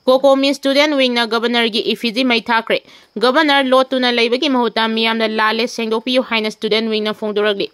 कोकोमी student wing governor की इफिजी मई थाख्रे governor लोटुना लेबगी महुता मियामदा लाले सेंगदोपियु हाइना student wing फोंदोरगली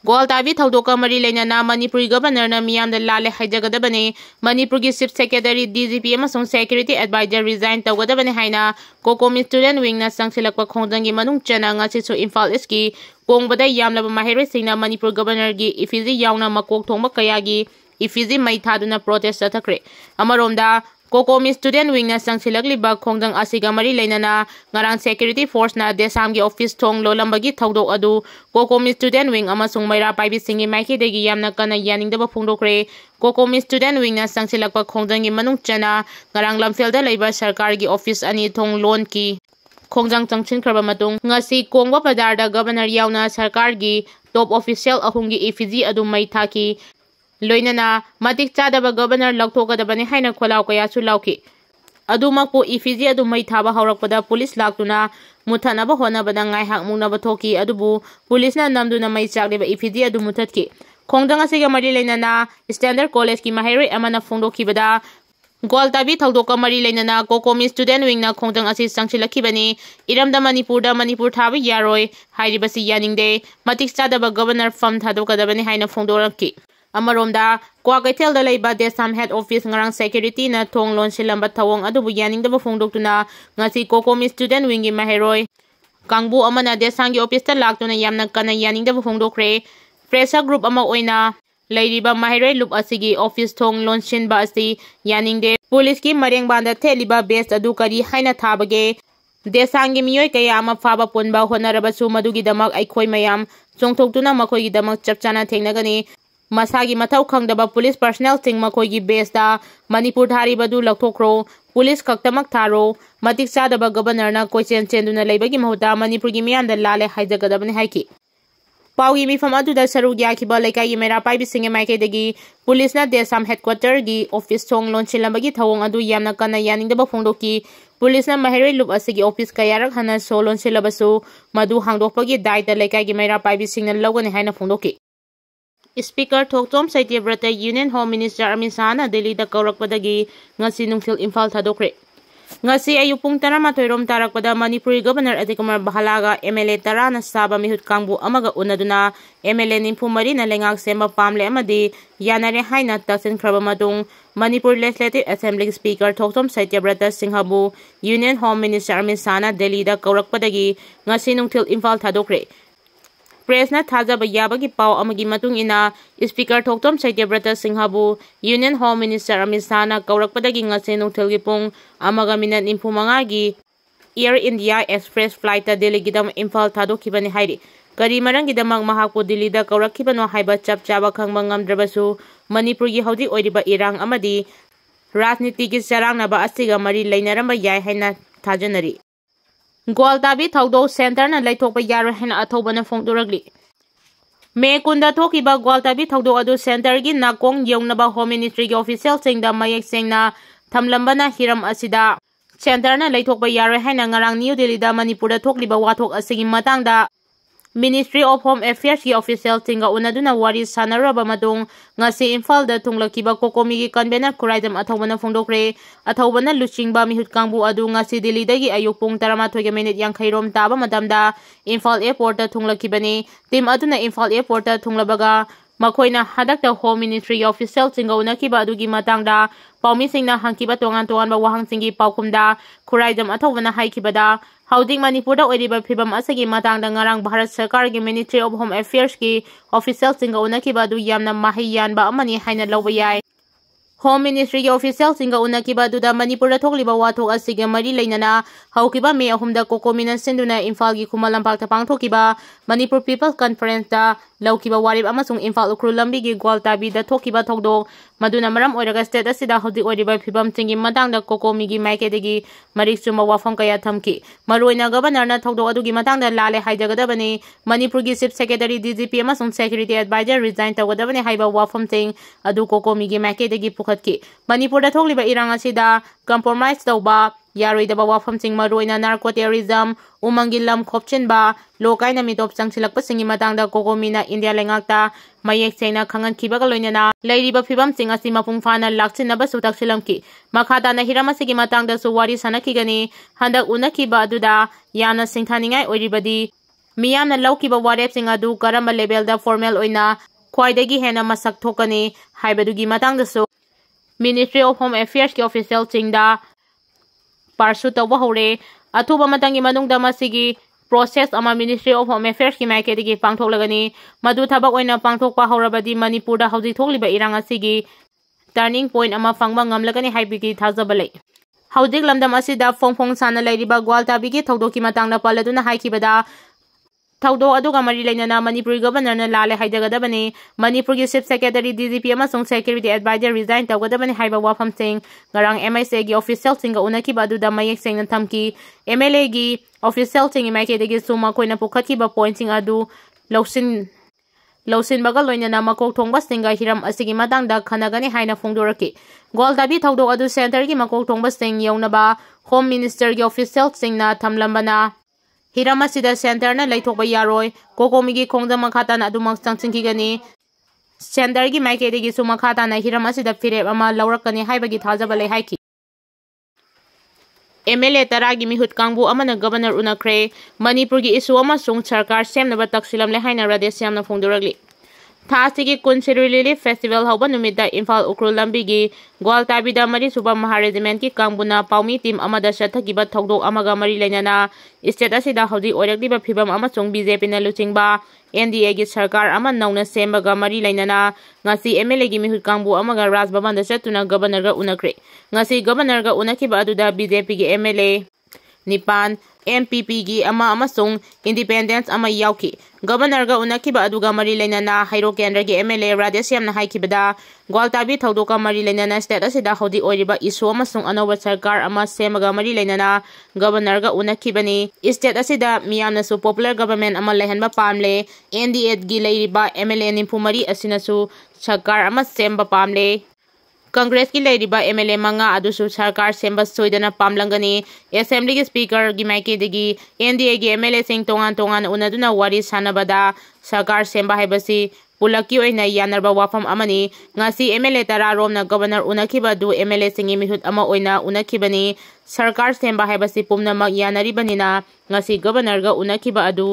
ग्वालताबी थौदोका मरी लेना मणिपुरी गवर्नर मियामदा लाले हाइजगदबने मणिपुर की चीफ सेक्रेटरी डीजीपी अमसुंग सेक्यूरिटी एडवाइजर रिजाइन तौगदबने हाइना कोकोमी स्टूडेंट विंग संगसिलकपा खोंदंगी मनुंग चना ngasisu इम्फाल ईस्ट की कोंगबदा यामलबा माहिरोइसिंगना मणिपुर गवर्नर की इफिजी यावना मकोक थोंबा कयागी इफिजी मई थादुना प्रोटेस्ट चथख्रे अमरोमदा कोकोमी स्टूडेंट विंग संगसिलकलिबा खोंदंग असिगा मरी लेना ngarang security force na desam gi office thong lolambagi thodok adu COCOMI student wing अमसुंग मैरा पाइबी सिंगी माइकेदेगी यामना कना यानिंगदबा फोंदोक्रे कोकोमी स्टूडेंट विंग संगसिलकपा खोंदंगी मनुंग चना ngarang lamfelda leiba sarkar gi office ani thong loan की खोंजंग चंगचिनख्रबा मतुंग ngasi कोंगबा बाजार गवर्नर यावना सरकार की टॉप ऑफिशियल अहुंगी इफिजी अदु मई थाकी लोइनना मतिक चादबा गवर्नर लौथोकदबने हाइना खोलाव कयासु लाउकी अदुमकपो इफिजी अदु मई थाबा हौरकपदा पुलिस लाक्तुना मुथनबा होनबदा ngaihak मुनबा थोकी अदुबु पुलिसना नमदुना मई चाकलेबा इफिजी अदु मुथतकी खोंजंग असिगा मरी लेना स्टैंडर्ड कॉलेज की माहिरोइ अमना फोंदोखिबदा ग्वालताबी थौदोका मरी लेना कोकोमी स्टूडेंट विंग खोंजंग असी संगसिलखिबनी इरमदा मणिपुर थाबा यारोय हाइरिबसी यानिंगदे मतिक चादबा गवर्नर फम थादोकदबने हाइना फोंदोरकी अमरोमदा क्वाकैथेलदा लेबा देसाम head office ngarang security na thong lon silamba thawong adubu yaningdaba फोंदोक्तुना ngasi कोकोमी स्टूडेंट विंग की माहिरोय कांगबु अमना देसांगी ऑफिस ता लाक्तुना यामना कना यानिंगदaba फोंदोक्रे प्रेशर ग्रुप अमा ओइना लेरिबा माहिरोय लुप असिगी ऑफिस थोंग लोन सिनबा असि यानिंगदे पुलिस की मरेंगबांदा थेलिबा बेस अदु करी हाइना थाबगे देसांगी मियोय कया अमा फाबा पुनबा होनरबसु मदुगिदमक अइखोय मयाम चोंगथोक्तुना मखोयगिदमक चपचाना थेंगनगनी मसागी मथौ खंगदबा पुलिस पर्सनल सिंग मखोयगी बेसदा मणिपुर थारिबदु लौथोक्रो पुलिस खक्तमक थारो मतिक चादबा गवर्नरना कोइचेन चेंदुना लेबगी महुता मणिपुरगी मियामदा लाले हाइजगदबने हाइकी पाउगी मिफम अदुदा सरुग याखिबा लेकाई मेरा पाइबी सिंगे माइकेदगी पुलिसना देसाम हेडक्वार्टर की ऑफिस थोंग लोनसिलंबगी थवोंग अदु यामना कना यानिंगदबा फोंदोकी पुलिसना माहिरोइ लुप असिगी ऑफिस कयारक हना सो लोनसिलबसु मदु हांगदोकपगी दायित्व लेकाई मेरा पाइबी सिंगना लौगने हाइना फोंदोकी speaker Thoktom Satyabrata union home minister Amit शाहना दिल्लीदा कौरकपदगी ngasi nungthil imphal thadokre ngasi ayu pung 12 rom tarakpada manipuri governor Atikumar Bahalaga MLA tarana saba mihut kangbu amaga unaduna MLA nimphumari na lengak semba pamle amadi yanare haina taksin khraba matung Manipur Legislative Assembly Speaker Thoktom Saityabrata Singhabu Union Home Minister Amit Shahna Delhi-da kaurakpadagi ngasi nungthil imphal thadokre प्रेसना थाजबा याबगी पाव अमगी मतुंग इना speaker Thoktom Satyabrata सिंहाबु union home minister Amit शाहना कौरकपदगी ngase नुथलगी पुंग अमगा मिनट 45 गी एयर इंडिया एक्सप्रेस फ्लाइट दिल्लीगिदम इम्फाल थादोखिबने हाइरि करी मरंगिदमक महाकु दिल्लीदा कौरखिबनो हाइबा चपचाबा खंगबा ngamdrabasu मणिपुरगी हौदी ओइरिबा इरांग अमदी राजनीतिगी चरांगनाबा असिगा मरी लेनरंबा याय हाइना थाजनरी ग्वालताबी थौदो सेंटर ना लेथोकबा यारो हेना अथौबना फोंदोरगली मे कुंदा थोकिबा ग्वालताबी थौदो अदु सेंटर की नाकोंग यौनबा होम मिनिस्ट्री की ऑफिशियल सिंगदा मयेक सेंगना थमलंबना हिरम असिदा सेंटर ना लेथोकबा यारो हेना ngarang न्यू दिल्लीदा मणिपुरदा थोकलिबा वाथोक असिगी मतंगदा मिनिस्ट्री ऑफ होम अफेयर्स की ऑफिशियल सिंगा उनदुना वारी सानरबा मतुंग ngasi इम्फाल दा थुंगलकिबा कोकोमी की कन्वेनर खुराइदम अथौबना फोंदोक्रे अथौबना लुचिंगबा मिहुत कांगबु अदु ngasi दिल्ली दगी अयुक पुंग 13 मिनिट 50 रोम ताबा मतमदा इम्फाल एयरपोर्ट दा थुंगलकिबनी टीम अदुना इम्फाल एयरपोर्ट दा थुंगलबगा मखोइना हदकता होम मिनिस्ट्री ऑफिशियल सिंगा उनकिबा अदुगी मतंगदा पाउमी सिंगना हंकिबा तोंगान तोंगानबा वाहंग सिंगी पाउकुमदा खुराइदम अथौबना हाइकिबदा हाउदिंग मणिपुर ओइरिबा फिबम असगी मतंगदा ngarang भारत सरकार की मिनिस्ट्री ऑफ होम अफेयर्स की ऑफिशियल सिंगा उनकिबा अदु यामना माहि यानबा अमनी हाइना लौबा याय होम मिनिस्ट्री की ऑफिशियल सिंगा उनकिबा अदुदा मणिपुर थोकलिबा वाथोक असिगे मरी लेनना हौकिबा मे अहुमदा कोकोमिना सिंदुना इम्फाल की खुमा लंपाक पांगथोकिबा मणिपुर पीपल कॉन्फ्रेंस दा लौकिबा वारिब अमसुंग इम्फाल उख्रु लंबी की ग्वालताबी दा थोकिबा थोकदो मदुना मरम ओइरगा स्टेट असिदा हौदि ओइरिबा फिबम सिंगी मतंगदा कोकोमी की माइकेदगी मरिक चुमा वाफम कया थमकी मरोइना गवर्नर ना थोकदो अदुगी मतंगदा लाले हाइजगदबने मणिपुर की चीफ सेक्रेटरी डीजीपी अमसुंग सेक्यूरिटी एडवाइजर रिजाइन तगदबने हाइबा वाफम सिंग अदु कोकोमी की माइकेदगी पुख पुखत्की मणिपुरदा थोकलिबा इरांग असिदा कंप्रोमाइज तौबा यारोइदबा वाफमसिंग मरुओइना नार्को टेररिज्म उमंगी लम खोपचिनबा लोकाइना मिटोप चंगसिलकपसिंगी मतांगदा कोकोमीना इंडिया लेंगाक्ता मयेक सेंगना खंगनखिबगा लोइनना लैरिबा फिबमसिंग असि मपुंग फाना लाक्सिनबसु तक्सिलमकी मखाताना हिरम असिगी मतांगदासु वारी सनखिगनी हंदक उनखिबा अदुदा याना सिंथानिंगाई ओइरिबदी मियामना लौकिबा वारेपसिंग अदु करम लेवलदा फॉर्मल ओइना ख्वाइदगी हेना मसक थोकनी हाइबदुगी मतांगदासु मिनिस्ट्री ऑफ होम अफेयर्स के ऑफिशियल चिंगदा पार्सु तौबा हौरे अथुबा मतंगी मनुंगदा मसिगी प्रोसेस अमा मिनिस्ट्री ऑफ होम अफेयर्स की माइकेदगी पांगथोकलगनी मदु थबक ओइना पांगथोकपा हौरबदी मणिपुरदा हौजिक थोकलिबा इरांग असिगी टर्निंग पॉइंट अमा फंगबा नगमलगनी हाइबिगी थाजबा लೈ हौजिक लमदम असिदा फोंगफोंग साना लैरिबा ग्वालताबीगी थौदोकी मतंगदा पलदुना हाइकिबदा थौदो अदुगा मरी लैनना मणिपुर गवर्नर लाले हाइजगदबनी मणिपुर की चीफ सेक्रेटरी डीजीपी अमसुंग सेक्यूरिटी एडवाइजर रिजाइन तौगदबनी हाइबा वाफम सिंह गरांग एमएसए की ऑफिशियल सिंग उनखिबा अदुदा मयेक सेंगना थमकी एमएलए की ऑफिशियल सिंग माइकेदगी सुमा कोइना पुखतखिबा पॉइंटिंग अदु लौसिनबगा लोइनना मकोक थोंगबा सिंगा हिरम असिगी मतंगदा खनगनी हाइना फोंदोरकी गोलदाबी थौदो अदु सेंटर की मकोक थोंगबा सिंग यौनबा होम मिनिस्टर की ऑफिशियल सिंगना थमलंबना हिरम असिदा सेंटर लैथोकबा यारोय कोकोमीगी खोंगदा मखाताना अदुमक चंगसिंखिगनी सेंटर की माइकेदगी सुमखाताना हिरम असिदा फिरेप अमा लौरकनी हाइबगी थाजबा लೈ हाइकी एमएलए तरागी मिहुत कांगबु अमना गवर्नर उनख्रे मणिपुर की इशू अमसुंग सरकार सेमनबा तक्सिलमले हाइना रादेश यामना फोंदोरगली थासिगी कुनसिरी रिलीफ फेस्टिवल हौबा नुमिदा इम्फाल उक्रुल लंबीगी ग्वालताबीदा मरी सुबा महारेजिमेंट की कांगबुना पाउमी टीम अमदा चथगिबा थौदोक अमगा मरी लैनना स्टेट असिदा हौजी ओइरक्लिबा फिबम अमसुंग बीजेपी ना लुचिंगबा एनडीए की सरकार अमा नौना सेमबगा मरी लैनना ngasi एमएलए की मिहुत कांगबु अमगा राजभवन दा चतुना गवर्नर गा उनख्रे ngasi गवर्नर गा उनखिबा अदुदा बीजेपी की एमएलए निपान एमपीपी की अमा अमसुंग इंडिपेंडेंस अमा याउकी गवर्नर गा उनखिबा अदुगा मरी लैनना हाइरो केंद्र की एमएलए राजेश यामना हाइखिबदा ग्वालताबी थौदोका मरी लैनना स्टेट असिदा हौदी ओइरिबा इशू अमसुंग अनोबा सरकार अमा सेमगा मरी लैनना गवर्नर गा उनखिबनी स्टेट असिदा मियामनासु पॉपुलर गवर्नमेंट अमा लेहनबा पामले एनडीए की लैरिबा एमएलए निफुमरी असिनासु सरकार अमा सेमबा पामले कांग्रेस की लैरिबा एमएलए मंगा अदुसु सरकार सेमबा सोइदना पामलंगनी असेंबली के स्पीकर की माइकेदगी एनडीए की एमएलए सिंह तोंगान तोंगान उनदुना वारी सानबदा सरकार सेमबा हाइबसी पुलकी ओइना यानरबा वाफम अमनी ngasi एमएलए तरा रोमना गवर्नर उनखिबा दु एमएलए सिंगी मिहुत अमा ओइना उनखिबनी सरकार सेमबा हाइबसी पुमनमक यानरिबनिना ngasi गवर्नर गा उनखिबा अदु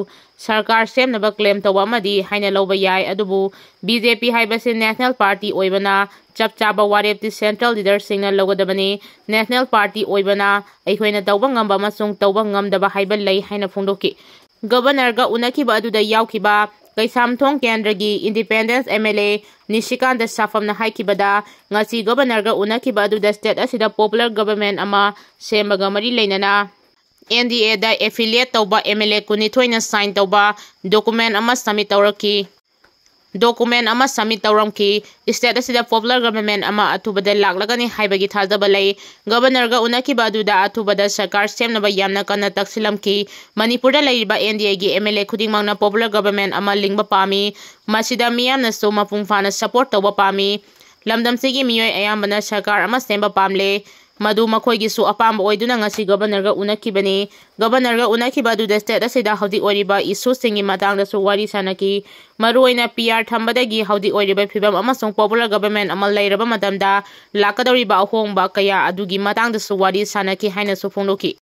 सरकार सेमनबा क्लेम तौबा अमदी हाइना लौबा याय अदुबु बीजेपी हाइबसी नेशनल पार्टी ओइबना चप चाबा वारेपति सेंट्रल लीडर सिंगना लोगदबनी नेशनल पार्टी ओइबना अइखोइना तौबा ngamba masung तौबा ngamdaba हाइबा लै हाइना फोंदोकी गवर्नर गा उनखिबा अदुदा याउखिबा कैसामथोंग केंद्र की इंडिपेंडेंस एमएलए निशिकांत साफमना हाइखिबदा ngasi गवर्नर गा उनखिबा अदुदा स्टेट असिदा पॉपुलर गवर्नमेंट अमा सेमबगा मरी लैनना एनडीए दा एफिलिएट तौबा एमएलए कुनिथोइना साइन तौबा डॉक्यूमेंट अमा सबमिट तौरकी डॉक्यूमेंट अमा सबमिट तौरमकी स्टेट असिदा पॉपुलर गवर्नमेंट अमा अथुबदा लाक्लगनी हाइबगी थाजबा लै गवर्नर गा उनखिबा अदुदा अथुबदा सरकार सेमनबा यामना कन्ना तक्सिलमकी मणिपुरदा लैरिबा एनडीए की एमएलए खुदिंगमंगना पॉपुलर गवर्नमेंट अमा लिंगबा पामी मसिदा मियामना सो मपुंग फाना सपोर्ट तौबा पामी लमदमसिगी मियोय अयामबना सरकार अमा सेमबा पामले मधु मखोइगिसु अपाम ओइदुना ngasi गवर्नर गा उनखिबनी गवर्नर गा उनखिबा दुदा स्टेट असिदा हौदी ओरिबा इशू सिंगी मतंगदा सु वारी सानकी मरुइना पीआर थंबदगी हौदी ओरिबा फिबम अमसुंग पॉपुलर गवर्नमेंट अमल लैरबा मतमदा लाकदौरिबा अहोंगबा कया अदुगी मतंगदा सु वारी सानकी हाइना सु फोंदोकी।